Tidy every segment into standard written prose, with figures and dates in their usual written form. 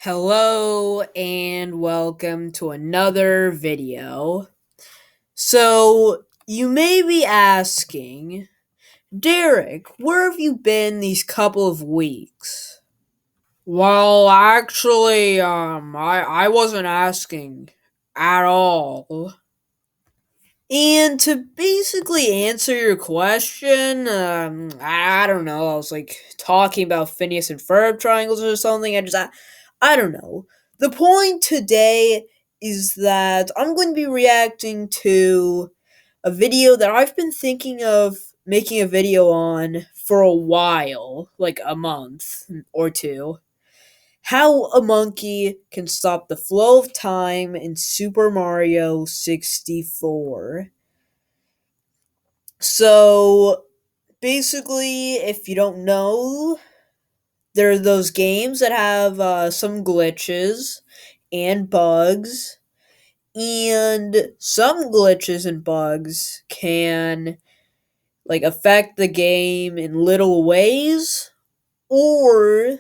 Hello and welcome to another video. So, you may be asking, Derek, where have you been these couple of weeks? Well, actually, I wasn't asking at all. And to basically answer your question, I don't know. I was like talking about Phineas and Ferb triangles or something. I don't know. The point today is that I'm going to be reacting to a video that I've been thinking of making a video on for a while, like a month or two. How a monkey can stop the flow of time in Super Mario 64. So basically, if you don't know, there are those games that have some glitches and bugs, and some glitches and bugs can affect the game in little ways, or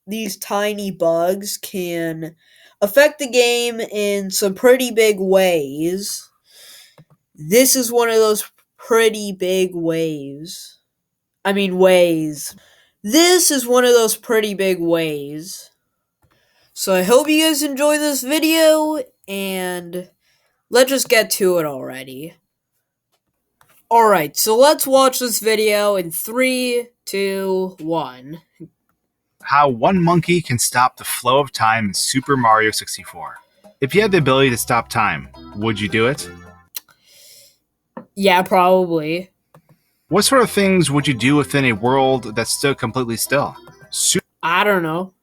these tiny bugs can affect the game in some pretty big ways. This is one of those pretty big waves. Ways. This is one of those pretty big ways. So I hope you guys enjoy this video, and let's just get to it already. Alright, so let's watch this video in 3, 2, 1. How one monkey can stop the flow of time in Super Mario 64. If you had the ability to stop time, would you do it? Yeah, probably. What sort of things would you do within a world that stood completely still? I don't know.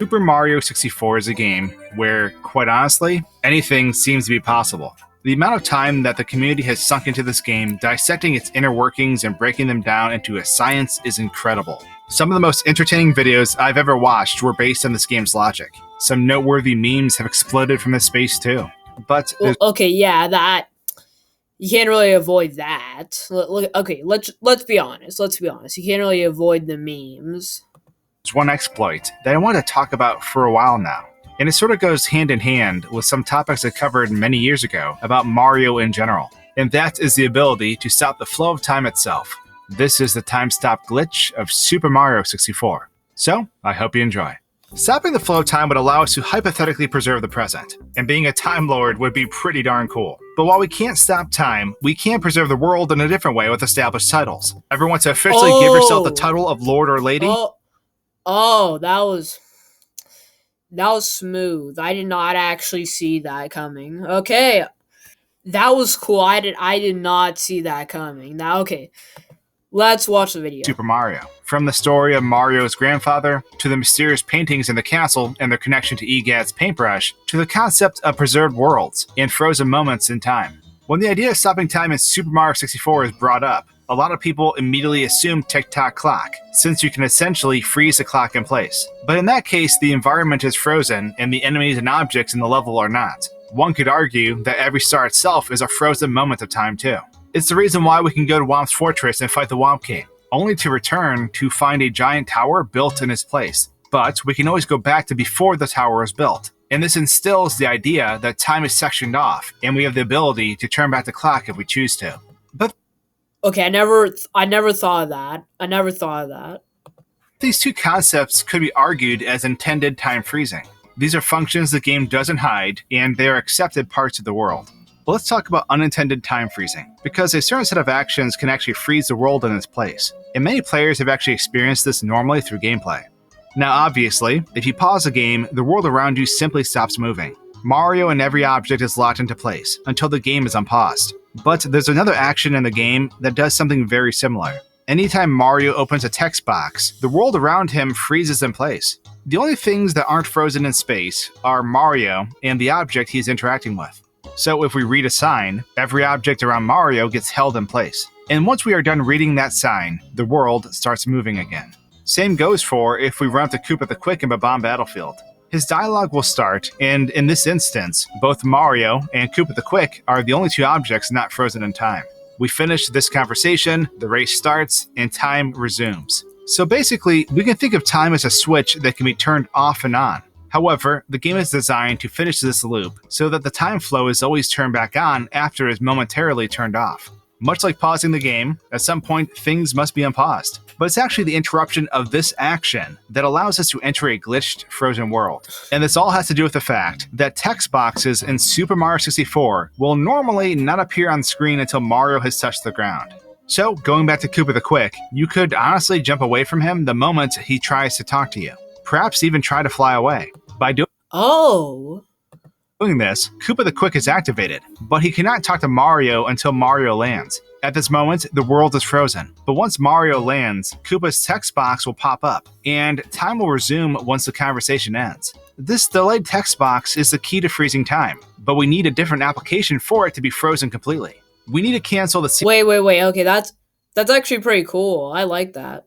Super Mario 64 is a game where, quite honestly, anything seems to be possible. The amount of time that the community has sunk into this game, dissecting its inner workings and breaking them down into a science, is incredible. Some of the most entertaining videos I've ever watched were based on this game's logic. Some noteworthy memes have exploded from this space too. But okay, yeah, that you can't really avoid that. Okay, let's be honest. Let's be honest. You can't really avoid the memes. there's one exploit that I want to talk about for a while now. And it sort of goes hand in hand with some topics I covered many years ago about Mario in general. And that is the ability to stop the flow of time itself. This is the time stop glitch of Super Mario 64. So, I hope you enjoy. Stopping the flow of time would allow us to hypothetically preserve the present, and being a Time Lord would be pretty darn cool. But while we can't stop time, we can preserve the world in a different way with established titles. Ever want to officially give yourself the title of Lord or Lady? That was smooth. I did not actually see that coming. Okay. That was cool. I did not see that coming. Now, okay. Let's watch the video. Super Mario. From the story of Mario's grandfather, to the mysterious paintings in the castle and their connection to EGAD's paintbrush, to the concept of preserved worlds and frozen moments in time. When the idea of stopping time in Super Mario 64 is brought up, a lot of people immediately assume tick-tock clock, since you can essentially freeze the clock in place. But in that case, the environment is frozen and the enemies and objects in the level are not. One could argue that every star itself is a frozen moment of time too. It's the reason why we can go to Whomp's fortress and fight the Whomp King, only to return to find a giant tower built in its place. But we can always go back to before the tower was built. And this instills the idea that time is sectioned off, and we have the ability to turn back the clock if we choose to. But okay, I never thought of that. I never thought of that. These two concepts could be argued as intended time freezing. These are functions the game doesn't hide, and they are accepted parts of the world. But let's talk about unintended time freezing, because a certain set of actions can actually freeze the world in its place, and many players have actually experienced this normally through gameplay. Now obviously, if you pause a game, the world around you simply stops moving. Mario and every object is locked into place, until the game is unpaused. But there's another action in the game that does something very similar. Anytime Mario opens a text box, the world around him freezes in place. The only things that aren't frozen in space are Mario and the object he's interacting with. So if we read a sign, every object around Mario gets held in place. And once we are done reading that sign, the world starts moving again. Same goes for if we run up to Koopa the Quick in Bob-omb Battlefield. His dialogue will start, and in this instance, both Mario and Koopa the Quick are the only two objects not frozen in time. We finish this conversation, the race starts, and time resumes. So basically, we can think of time as a switch that can be turned off and on. However, the game is designed to finish this loop so that the time flow is always turned back on after it is momentarily turned off. Much like pausing the game, at some point things must be unpaused. But it's actually the interruption of this action that allows us to enter a glitched, frozen world. And this all has to do with the fact that text boxes in Super Mario 64 will normally not appear on screen until Mario has touched the ground. So, going back to Koopa the Quick, you could honestly jump away from him the moment he tries to talk to you. Perhaps even try to fly away. By doing this, Koopa the Quick is activated, but he cannot talk to Mario until Mario lands. At this moment, the world is frozen, but once Mario lands, Koopa's text box will pop up, and time will resume once the conversation ends. This delayed text box is the key to freezing time, but we need a different application for it to be frozen completely. We need to cancel the Wait. Okay, that's actually pretty cool. I like that.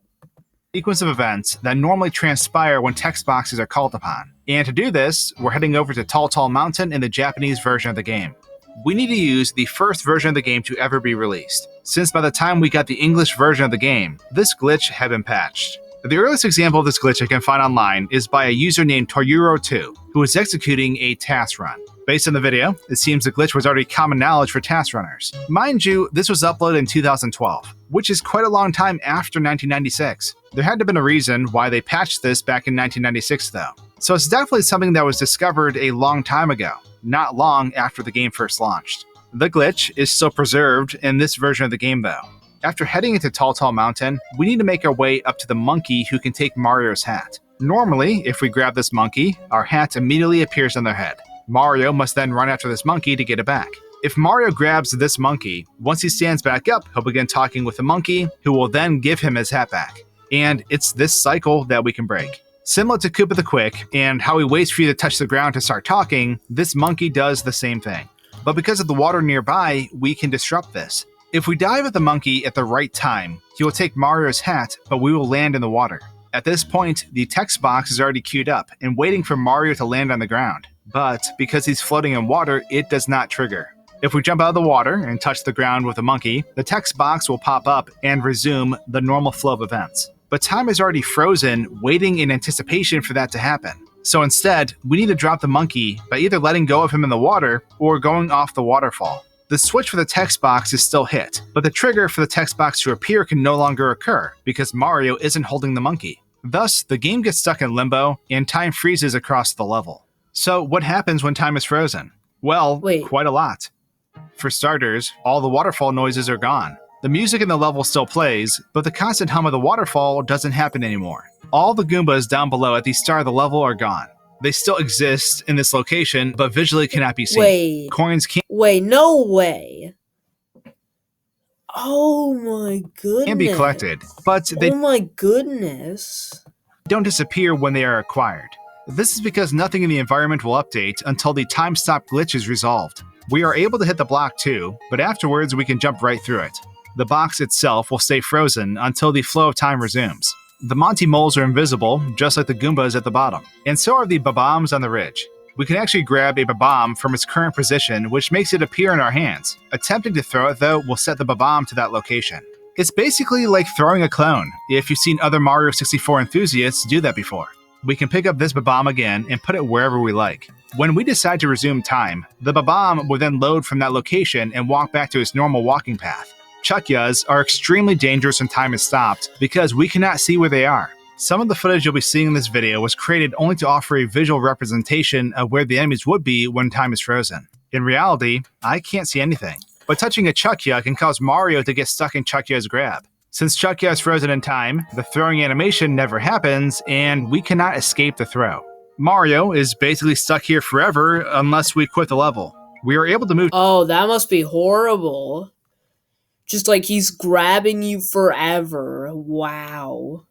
Sequence of events that normally transpire when text boxes are called upon. And to do this, we're heading over to Tall Tall Mountain in the Japanese version of the game. We need to use the first version of the game to ever be released, since by the time we got the English version of the game, this glitch had been patched. The earliest example of this glitch I can find online is by a user named Toyuro2, who was executing a task run. Based on the video, it seems the glitch was already common knowledge for task runners. Mind you, this was uploaded in 2012, which is quite a long time after 1996. There had to have been a reason why they patched this back in 1996 though. So it's definitely something that was discovered a long time ago, not long after the game first launched. The glitch is still preserved in this version of the game though. After heading into Tall Tall Mountain, we need to make our way up to the monkey who can take Mario's hat. Normally, if we grab this monkey, our hat immediately appears on their head. Mario must then run after this monkey to get it back. If Mario grabs this monkey, once he stands back up, he'll begin talking with the monkey, who will then give him his hat back. And it's this cycle that we can break. Similar to Koopa the Quick, and how he waits for you to touch the ground to start talking, this monkey does the same thing. But because of the water nearby, we can disrupt this. If we dive at the monkey at the right time, he will take Mario's hat, but we will land in the water. At this point, the text box is already queued up and waiting for Mario to land on the ground. But because he's floating in water, it does not trigger. If we jump out of the water and touch the ground with the monkey, the text box will pop up and resume the normal flow of events. But time is already frozen, waiting in anticipation for that to happen. So instead, we need to drop the monkey by either letting go of him in the water or going off the waterfall. The switch for the text box is still hit, but the trigger for the text box to appear can no longer occur because Mario isn't holding the monkey. Thus, the game gets stuck in limbo and time freezes across the level. So what happens when time is frozen? Well, quite a lot. For starters, all the waterfall noises are gone. The music in the level still plays, but the constant hum of the waterfall doesn't happen anymore. All the Goombas down below at the start of the level are gone. They still exist in this location, but visually cannot be seen. Coins can't. No way. Oh my goodness. Can be collected, but they don't disappear when they are acquired. This is because nothing in the environment will update until the time stop glitch is resolved. We are able to hit the block too, but afterwards we can jump right through it. The box itself will stay frozen until the flow of time resumes. The Monty Moles are invisible, just like the Goombas at the bottom, and so are the Bob-ombs on the ridge. We can actually grab a Bob-omb from its current position, which makes it appear in our hands. Attempting to throw it, though, will set the Bob-omb to that location. It's basically like throwing a clone, if you've seen other Mario 64 enthusiasts do that before. We can pick up this Bob-omb again and put it wherever we like. When we decide to resume time, the Bob-omb will then load from that location and walk back to its normal walking path. Chuckyas are extremely dangerous when time is stopped because we cannot see where they are. Some of the footage you'll be seeing in this video was created only to offer a visual representation of where the enemies would be when time is frozen. In reality, I can't see anything, but touching a Chuckya can cause Mario to get stuck in Chuckya's grab. Since Chuckya is frozen in time, the throwing animation never happens, and we cannot escape the throw. Mario is basically stuck here forever unless we quit the level. We are able to move. Oh, that must be horrible. Just like he's grabbing you forever. Wow.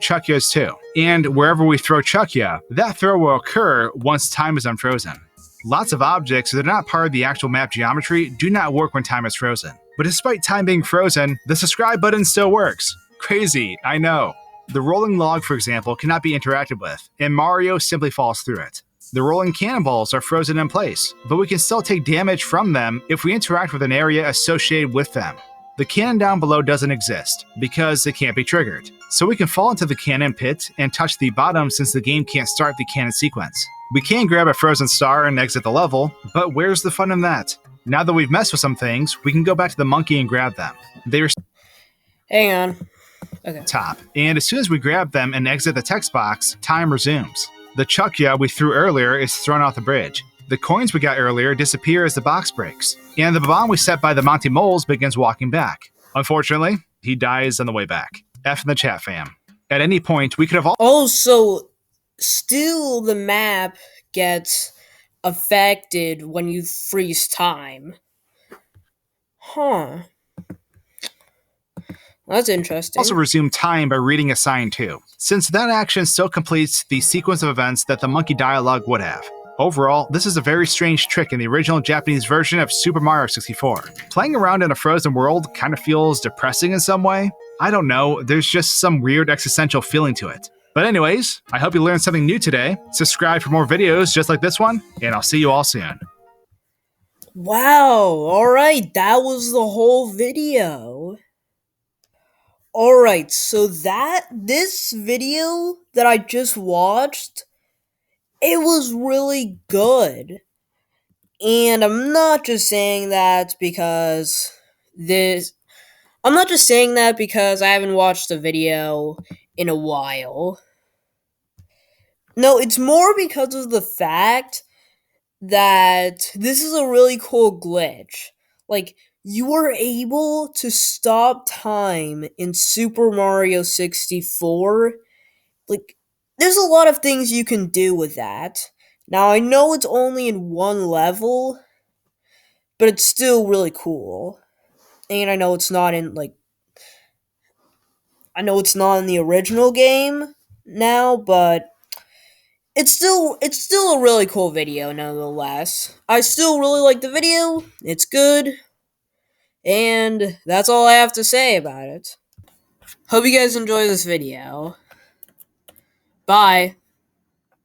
Chuckyas too. And wherever we throw Chuckya, that throw will occur once time is unfrozen. Lots of objects that are not part of the actual map geometry do not work when time is frozen. But despite time being frozen, the subscribe button still works. Crazy, I know. The rolling log, for example, cannot be interacted with, and Mario simply falls through it. The rolling cannonballs are frozen in place, but we can still take damage from them if we interact with an area associated with them. The cannon down below doesn't exist, because it can't be triggered. So we can fall into the cannon pit and touch the bottom since the game can't start the cannon sequence. We can grab a frozen star and exit the level, but where's the fun in that? Now that we've messed with some things, we can go back to the monkey and grab them. They are Hang on. Okay. top, and as soon as we grab them and exit the text box, time resumes. The Chukya we threw earlier is thrown off the bridge. The coins we got earlier disappear as the box breaks, and the bomb we set by the Monty Moles begins walking back. Unfortunately, he dies on the way back. F in the chat, fam. At any point, we could have all. Also, still the map gets affected when you freeze time. Huh. That's interesting. Also resume time by reading a sign too, since that action still completes the sequence of events that the monkey dialogue would have. Overall, this is a very strange trick in the original Japanese version of Super Mario 64. Playing around in a frozen world kind of feels depressing in some way. I don't know, there's just some weird existential feeling to it. But anyways, I hope you learned something new today. Subscribe for more videos just like this one, and I'll see you all soon. Wow, alright, that was the whole video. Alright, so this video that I just watched, it was really good. And I'm not just saying that because I haven't watched a video in a while. No, it's more because of the fact that this is a really cool glitch. Like, you were able to stop time in Super Mario 64. Like, there's a lot of things you can do with that. Now, I know it's only in one level, but it's still really cool. And I know it's not in, the original game now, but it's still a really cool video nonetheless. I still really like the video. It's good. And that's all I have to say about it. Hope you guys enjoy this video. Bye.